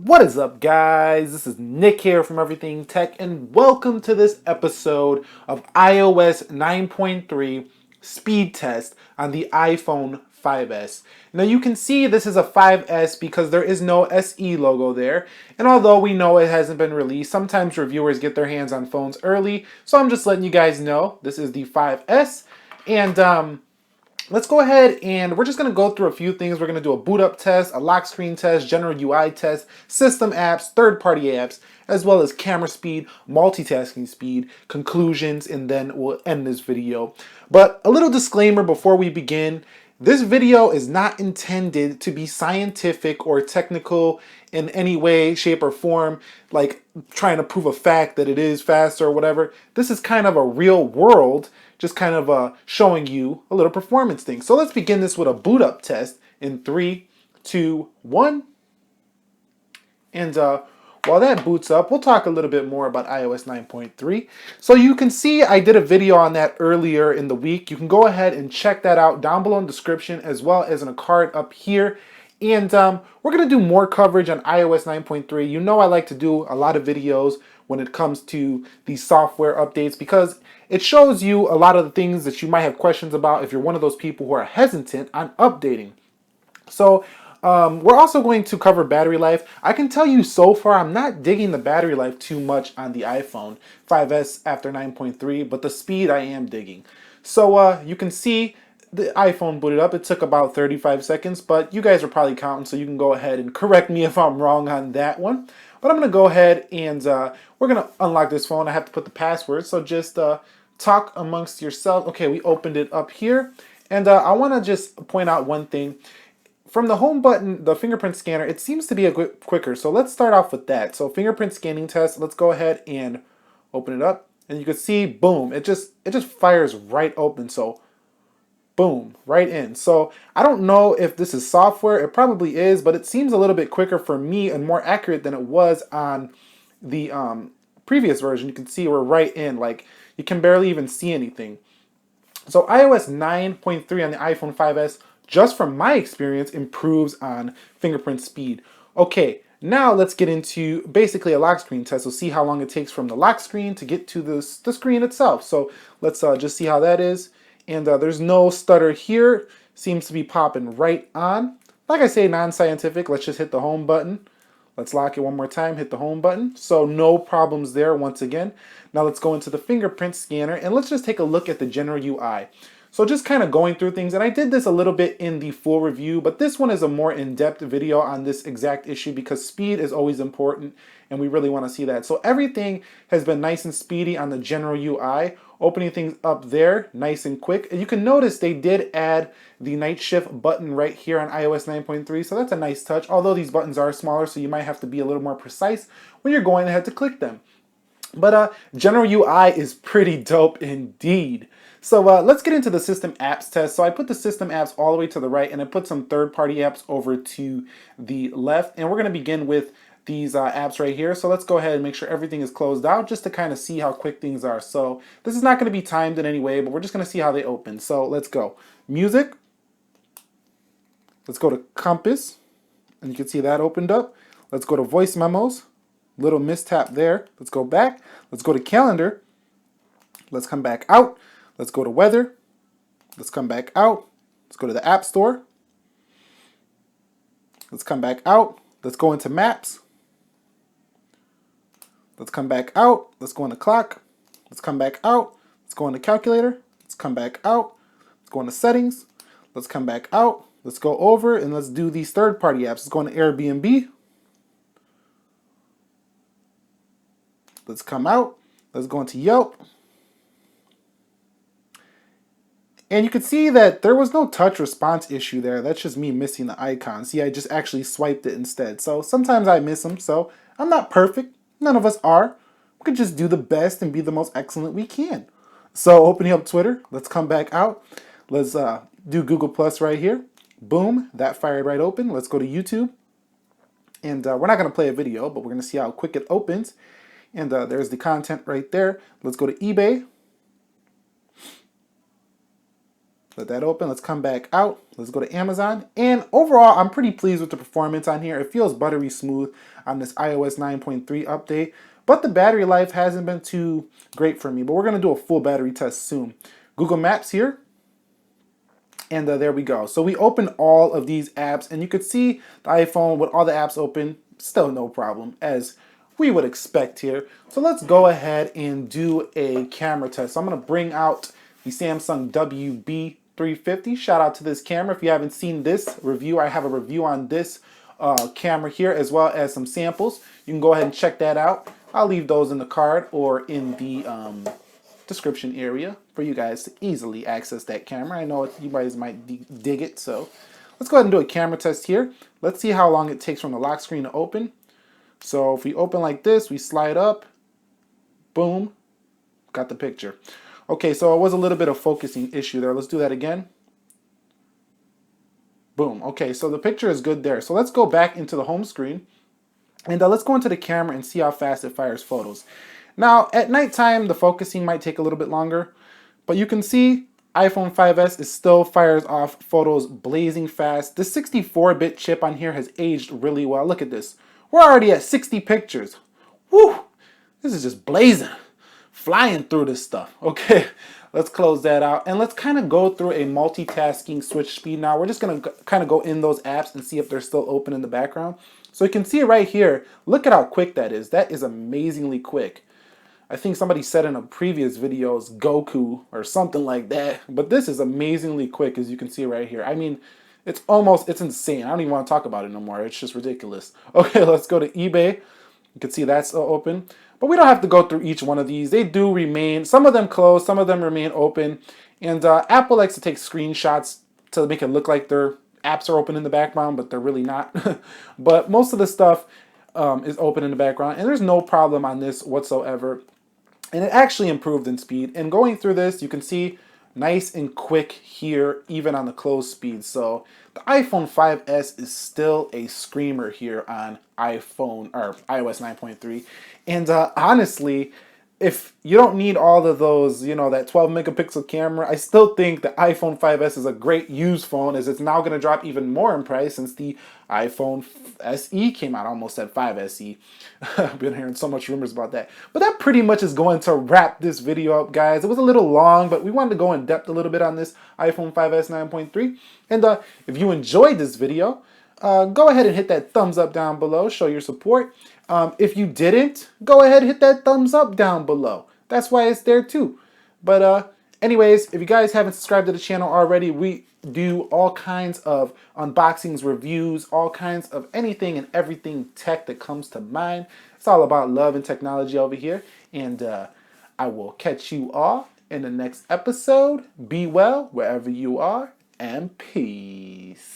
What is up, guys? This is Nick here from Everything Tech, and welcome to this episode of iOS 9.3 speed test on the iPhone 5S. Now, you can see this is a 5S because there is no SE logo there, and although we know it hasn't been released, sometimes reviewers get their hands on phones early, so I'm just letting you guys know this is the 5S, and let's go ahead and we're just going to go through a few things. We're going to do a boot up test, a lock screen test, general UI test, system apps, third-party apps, as well as camera speed, multitasking speed, conclusions, and then we'll end this video. But a little disclaimer before we begin. This video is not intended to be scientific or technical in any way, shape, or form, like trying to prove a fact that it is faster or whatever. This is kind of a real world, just kind of showing you a little performance thing. So let's begin this with a boot up test in 3, 2, 1. And while that boots up, we'll talk a little bit more about iOS 9.3. So you can see I did a video on that earlier in the week. You can go ahead and check that out down below in the description, as well as in a card up here. And we're going to do more coverage on iOS 9.3. You know I like to do a lot of videos when it comes to these software updates because it shows you a lot of the things that you might have questions about if you're one of those people who are hesitant on updating. So we're also going to cover battery life. I can tell you so far I'm not digging the battery life too much on the iPhone 5S after 9.3, but the speed I am digging. So you can see the iPhone booted up. It took about 35 seconds, but you guys are probably counting, so you can go ahead and correct me if I'm wrong on that one. But I'm going to go ahead and we're going to unlock this phone. I have to put the password, so just talk amongst yourselves. Okay, we opened it up here. And I want to just point out one thing. From the home button, the fingerprint scanner, it seems to be a bit quicker. So let's start off with that. So fingerprint scanning test, let's go ahead and open it up. And you can see, boom, it just fires right open. So boom, right in. So I don't know if this is software. It probably is, but it seems a little bit quicker for me and more accurate than it was on the previous version. You can see we're right in. Like, you can barely even see anything. So iOS 9.3 on the iPhone 5S, just from my experience, improves on fingerprint speed. Okay, now let's get into basically a lock screen test. We'll see how long it takes from the lock screen to get to the screen itself. So let's just see how that is. And there's no stutter here. Seems to be popping right on. Like I say, non-scientific. Let's just hit the home button. Let's lock it one more time, hit the home button. So no problems there once again. Now let's go into the fingerprint scanner and let's just take a look at the general UI. So just kind of going through things, and I did this a little bit in the full review, but this one is a more in-depth video on this exact issue because speed is always important and we really want to see that. So everything has been nice and speedy on the general UI. Opening things up there, nice and quick. And you can notice they did add the night shift button right here on iOS 9.3, so that's a nice touch, although these buttons are smaller, so you might have to be a little more precise when you're going ahead to click them. But general UI is pretty dope indeed. So let's get into the system apps test. So I put the system apps all the way to the right, and I put some third-party apps over to the left. And we're going to begin with these apps right here. So let's go ahead and make sure everything is closed out just to kind of see how quick things are. So this is not going to be timed in any way, but we're just going to see how they open. So let's go. Music. Let's go to Compass. And you can see that opened up. Let's go to Voice Memos. Little mistap there. Let's go back. Let's go to Calendar. Let's come back out. Let's go to Weather. Let's come back out. Let's go to the App Store. Let's come back out. Let's go into Maps. Let's come back out. Let's go into Clock. Let's come back out. Let's go into Calculator. Let's come back out. Let's go into Settings. Let's come back out. Let's go over and let's do these third-party apps. Let's go into Airbnb. Let's come out. Let's go into Yelp. And you can see that there was no touch response issue there. That's just me missing the icon. See, I just actually swiped it instead. So sometimes I miss them. So I'm not perfect. None of us are. We could just do the best and be the most excellent we can. So opening up Twitter. Let's come back out. Let's do Google Plus right here. Boom. That fired right open. Let's go to YouTube. And we're not going to play a video, but we're going to see how quick it opens. And there's the content right there. Let's go to eBay. Let that open. Let's come back out. Let's go to Amazon. And overall, I'm pretty pleased with the performance on here. It feels buttery smooth on this iOS 9.3 update. But the battery life hasn't been too great for me. But we're going to do a full battery test soon. Google Maps here. And there we go. So we open all of these apps. And you could see the iPhone with all the apps open. Still no problem, as we would expect here. So let's go ahead and do a camera test. So I'm going to bring out the Samsung WB350. Shout out to this camera. If you haven't seen this review, I have a review on this camera here, as well as some samples. You can go ahead and check that out. I'll leave those in the card or in the description area for you guys to easily access that camera. I know you guys might dig it, so let's go ahead and do a camera test here. Let's see how long it takes from the lock screen to open. So if we open like this, we slide up, boom, got the picture. Okay, so it was a little bit of focusing issue there. Let's do that again. Boom. Okay, so the picture is good there. So let's go back into the home screen and let's go into the camera and see how fast it fires photos. Now, at nighttime, the focusing might take a little bit longer, but you can see iPhone 5S is still fires off photos blazing fast. The 64-bit chip on here has aged really well. Look at this. We're already at 60 pictures. Woo! This is just blazing. Flying through this stuff. Okay, let's close that out. And let's kind of go through a multitasking switch speed now. We're just going to kind of go in those apps and see if they're still open in the background. So you can see right here, look at how quick that is. That is amazingly quick. I think somebody said in a previous video it's Goku or something like that. But this is amazingly quick, as you can see right here. I mean, it's insane. I don't even want to talk about it no more. It's just ridiculous. Okay, let's go to eBay. You can see that's still open. But we don't have to go through each one of these. They do remain, some of them closed, some of them remain open. And Apple likes to take screenshots to make it look like their apps are open in the background, but they're really not. But most of the stuff is open in the background, and there's no problem on this whatsoever. And it actually improved in speed. And going through this, you can see nice and quick here, even on the close speed. So the iPhone 5S is still a screamer here on iPhone or iOS 9.3. And honestly, if you don't need all of those, that 12 megapixel camera, I still think the iPhone 5S is a great used phone, as it's now going to drop even more in price since the iPhone SE came out, almost at 5SE. I've been hearing so much rumors about that. But that pretty much is going to wrap this video up, guys. It was a little long, but we wanted to go in depth a little bit on this iPhone 5S 9.3. And if you enjoyed this video, go ahead and hit that thumbs up down below, show your support. If you didn't, go ahead and hit that thumbs up down below. That's why it's there too. But anyways, if you guys haven't subscribed to the channel already, we do all kinds of unboxings, reviews, all kinds of anything and everything tech that comes to mind. It's all about love and technology over here. And I will catch you all in the next episode. Be well wherever you are, and peace.